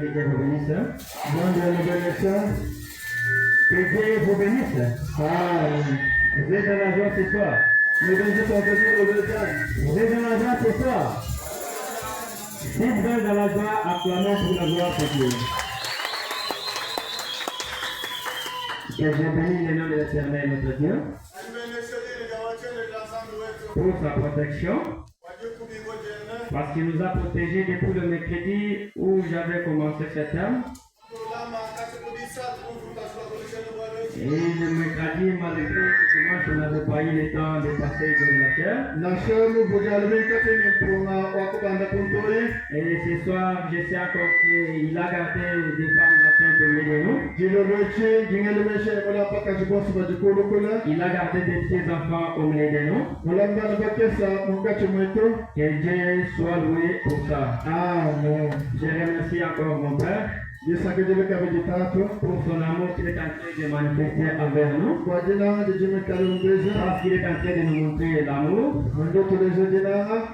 Que Dieu vous bénisse. Bon Dieu nous bénisse. Que Dieu vous bénisse. Vous êtes dans la joie ce soir. Vous êtes dans la joie ce soir. Si vous êtes dans la joie, acclamons pour la gloire de Dieu. Que Dieu bénisse le nom de l'Éternel notre Dieu pour sa protection. Parce qu'il nous a protégés depuis le mercredi où j'avais commencé cette terme. Et le mercredi, malgré que dimanche, on n'avait pas eu le temps de passer dans la chair. Et ce soir, je sais encore qu'il a gardé des femmes enceintes au milieu de nous. Il a gardé des petits enfants au milieu de nous. Que Dieu soit loué pour ça. Amen. Je remercie encore mon Père pour son amour qu'il est en train de manifester envers nous. Parce qu'il est en train de nous montrer l'amour.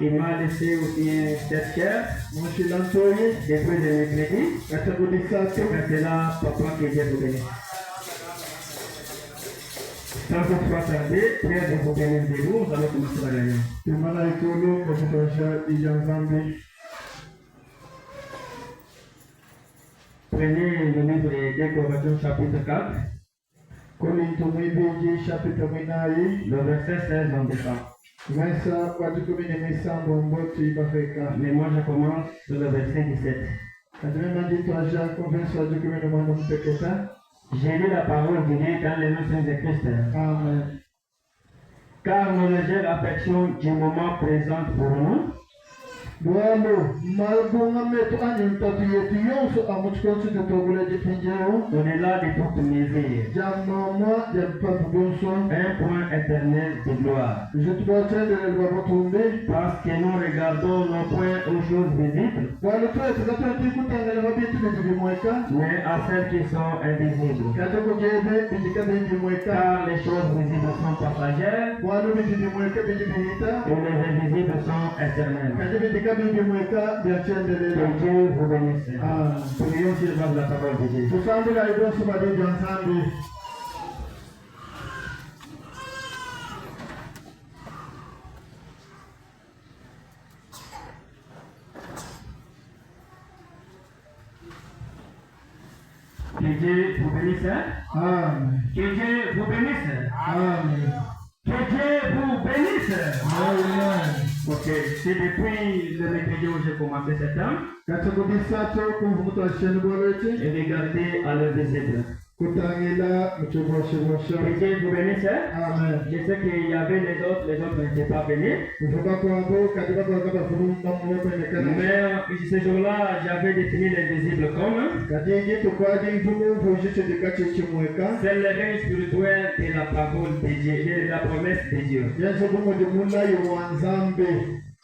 Il m'a laissé aussi cette chair depuis le mercredi. C'est là, papa, que Dieu vous bénisse. Sans toutefois tarder, Pierre de vous bénisse de vous, nous allons commencer la réunion. Prenez le livre de Déclarations chapitre 4. Le verset 16 en descend. Mais moi je commence sur le verset 17. J'ai lu la parole de Dieu dans les noms de Christ. Amen. Car nos légères affections du moment présent pour nous, on est là de toute misère. Un point éternel de gloire. Parce que nous regardons non point aux choses visibles, mais à celles qui sont invisibles. Car les choses visibles sont passagères et les invisibles sont éternelles. Que Dieu vous bénisse. Prions sur la parole de Dieu. Que Dieu vous bénisse. Amen. Que Dieu vous bénisse. Amen. Que Dieu vous bénisse. Amen. Ok, c'est depuis le mercredi où j'ai commencé cette terme. Et regardez à l'invisible. Que Dieu vous bénisse. Amen. Je sais qu'il y avait les autres n'étaient pas venus. Mais ce jour-là, j'avais défini l'invisible comme c'est le règne spirituel de la parole de Dieu, de la promesse de Dieu.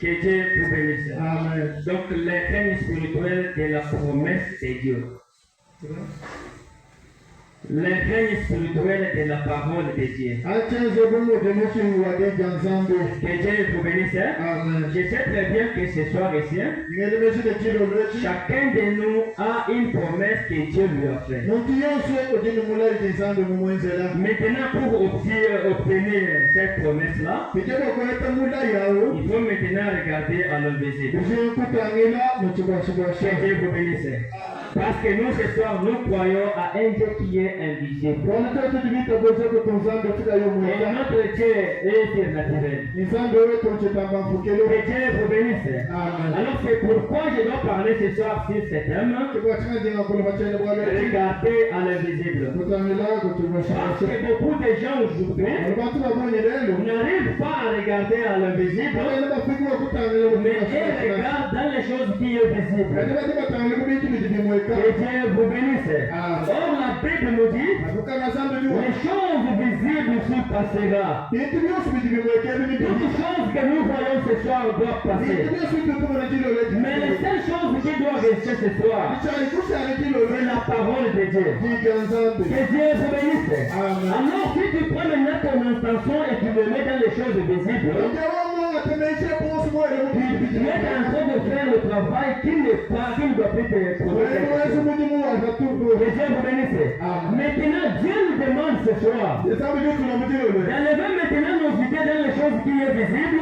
Que Dieu vous bénisse. Amen. Donc, le règne spirituel de la promesse de Dieu. Le règne spirituel de la parole de Dieu. Que Dieu vous bénisse. Amen. Je sais très bien que ce soir ici, chacun de nous a une promesse que Dieu lui a faite. Maintenant, pour obtenir cette promesse-là, il faut maintenant regarder à l'invisible. Que Dieu vous bénisse. Parce que nous, ce soir, nous croyons à un Dieu qui est invisible. Et notre Dieu est surnaturel. Que Dieu vous bénisse. Amen. Alors, c'est pourquoi je dois parler ce soir sur ce thème. Regardez à l'invisible. Parce que beaucoup de gens aujourd'hui n'arrivent pas à regarder à l'invisible, mais ils regardent dans les choses qui sont visibles. Dieu vous bénisse. Or, la Bible nous dit, les choses visibles surpassera. Toutes choses que nous voyons ce soir doivent passer. Mais les seules choses qui doivent rester ce soir, c'est la parole de Dieu. Que Dieu vous bénisse. Alors, si tu prends maintenant ton intention et tu le mets dans les choses visibles, tu es en train de faire le travail qui ne doit plus te produire. Que Dieu vous bénisse. Maintenant, Dieu nous demande ce soir d'enlever maintenant nos idées dans les choses qui sont visibles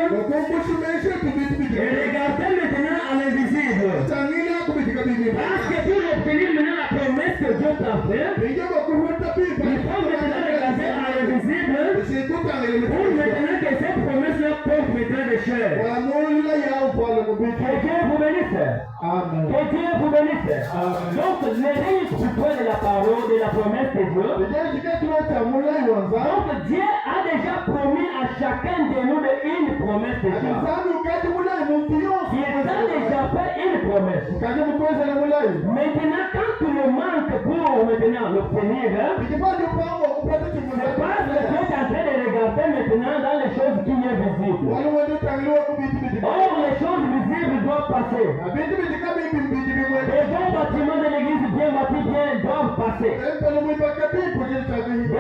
et regarder maintenant à l'invisible. Parce que pour obtenir maintenant la promesse que Dieu t'a faite, il faut maintenant regarder à l'invisible pour maintenant que cette promesse-là porte maintenant des chair. Que Dieu vous bénisse. Que Dieu vous bénisse. Donc, les lignes suprêmes de la parole, de la promesse de Dieu. Donc, Dieu a déjà promis à chacun de nous une promesse de Dieu. Il a déjà fait une promesse. Maintenant, quand tu le manques pour maintenant l'obtenir, c'est parce que tu es en train de regarder maintenant dans les choses qui sont visibles. Or, les choses visibles doivent passer. Les bons bâtiments de l'église bien bâtis doivent passer. Et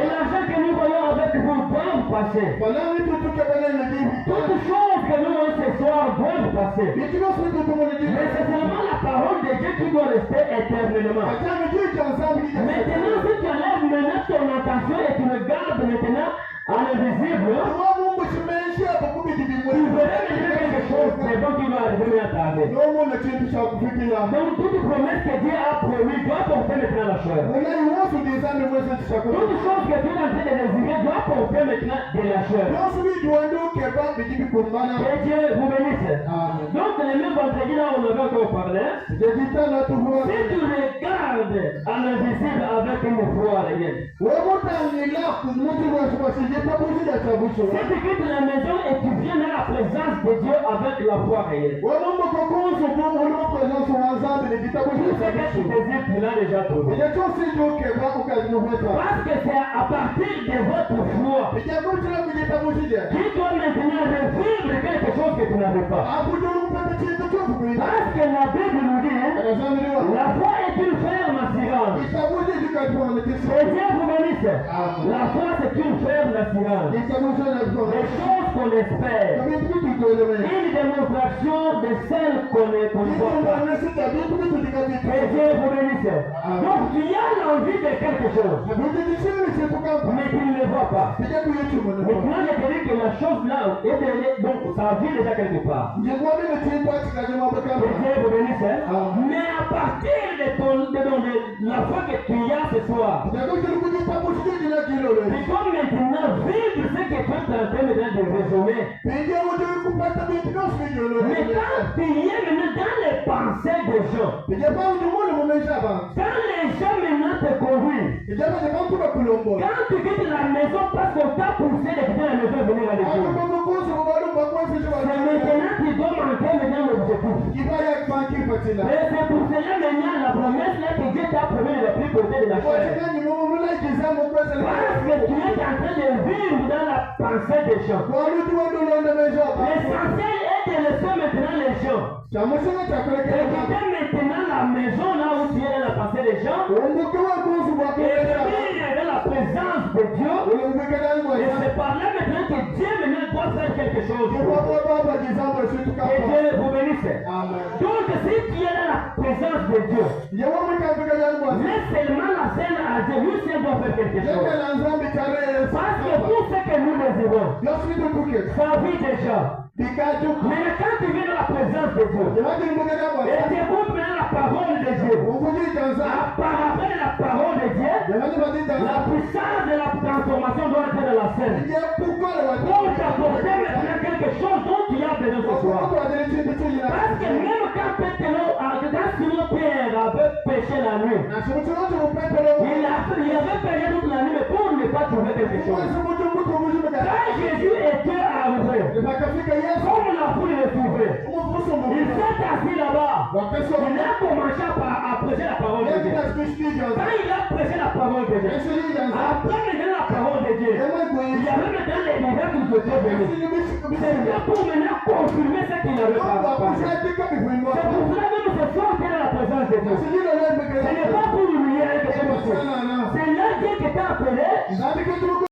l'argent que nous voyons avec vous doivent passer. Toutes choses que nous voyons ce soir doivent passer. Mais c'est seulement la parole de Dieu qui doit rester éternellement. Maintenant, si tu enlèves maintenant ton attention et tu regardes maintenant à l'invisible, tu verras quelque chose de bon qui va arriver à ta vie. Donc, toute promesse que Dieu a promis doit porter maintenant la chair. Toute chose que Dieu est en train de désirer doit porter maintenant de la chair. Que Dieu vous bénisse. Donc, le même vendredi là, on avait encore parlé. Si tu regardes à l'invisible avec une foi réelle, si tu quittes la maison et tu viens dans la présence de Dieu avec la foi réelle, tout ce que tu désires, tu l'as déjà trouvé. Parce que c'est à partir de votre foi qui doit maintenant revivre quelque chose que tu n'avais pas. Parce que la Bible nous dit, la foi est une ferme assurance. Et Dieu vous bénisse. La foi c'est une ferme assurance. Les choses qu'on espère. Une démonstration de celles qu'on ne voit pas. Et Dieu vous bénisse. Donc tu as l'envie de quelque chose, mais tu ne le vois pas. Maintenant je te dis que la chose là est derrière, donc ça vient déjà quelque part. Et Dieu vous bénisse. Mais à partir de la foi que tu as ce soir, tu dois maintenant vivre ce que tu es en train de résumer. Mais quand tu es maintenant dans les pensées des gens, quand les gens maintenant te conduisent, quand tu quittes la maison parce qu'on t'a poussé de quitter la maison et venir à l'église, c'est maintenant tu dois manquer maintenant l'objectif. Et c'est pour cela maintenant la promesse là que Dieu t'a promis de plus côté de la chair. Parce que tu es en train de vivre dans la pensée des gens. L'essentiel est de laisser maintenant les gens. Et quitter maintenant la maison là où tu es dans la pensée des gens. Et venir dans la présence de Dieu. Et c'est par là maintenant que Dieu maintenant doit faire quelque chose. Que Dieu vous bénisse. Donc si tu es dans la présence de Dieu, laisse seulement la scène à Dieu. Lui seul doit faire quelque chose. Parce que tout ce que nous désirons, ça vit déjà. Mais quand tu viens dans la présence de Dieu, et tu écoutes maintenant la parole de Dieu, par rapport à la parole de Dieu, la puissance de la transformation doit être dans la scène. Pour t'apporter maintenant quelque chose dont tu as besoin ce soir. Parce que même quand Pierre avait péché la nuit, il avait péché toute la nuit, mais pour ne pas trouver quelque chose. Quand Jésus était arrivé, comme la foule le trouvait, Il s'est assis là-bas. Il a commencé à prêcher la parole de Dieu. Quand il a prêché la parole de Dieu, après il a la parole de Dieu, il y avait maintenant les miracles qui étaient venus. C'était pour maintenant confirmer ce qu'il avait pas passé. C'est pour cela même ce soir qu'il est dans la présence de Dieu. Ce n'est pas pour humilier quelque chose. C'est là Dieu qui t'a appelé.